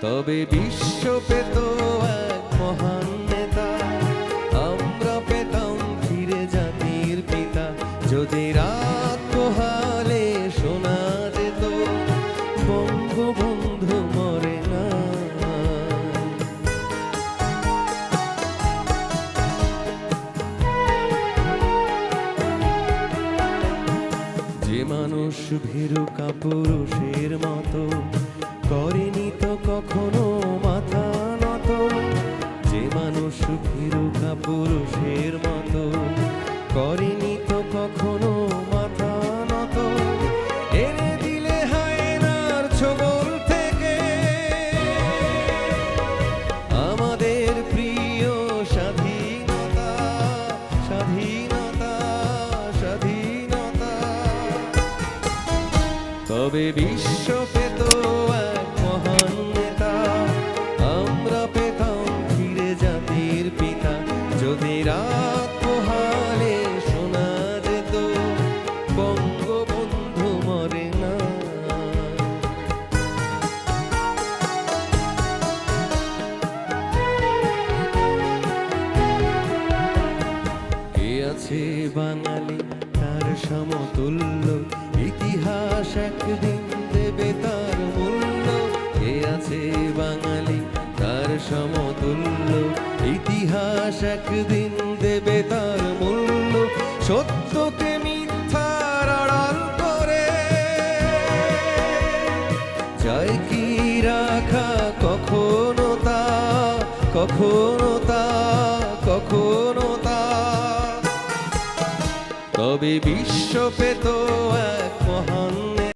তবে বিশ্ব পেত এক মহান নেতা, আমরা পেতাম ফিরে জাতির পিতা। যদি রাত পোহালে শোনা যেত বঙ্গবন্ধু মরে না। যে মানুষ ভীরু কাপুরুষের মতো করেনি তো কখনো মাথা নত, যে মানুষ ভীরু কাপুরুষের মতো করেনি তো কখনো মাথা নত, এনে দিলে হায়নার ছোবল থেকে আমাদের প্রিয় স্বাধীনতা, স্বাধীনতা, স্বাধীনতা। তবে বিশ্ব পেত এক মহান নেতা, আমরা পেতাম ফিরে জাতির পিতা। যদি রাত পোহালে শোনা যেত বঙ্গবন্ধু মরে না। কে আছে বাঙালি তার সমতুল্য, ইতিহাস একদিন দেবে তার মূল্য। কে আছে বাঙালি তার সমতুল্য, ইতিহাস একদিন দেবে তার মূল্য। সত্যকে মিথ্যার আড়াল করে চাই কি রাখা কখনো তা, কখনো তা, কখনো তা। তবে বিশ্ব পেত এক মহান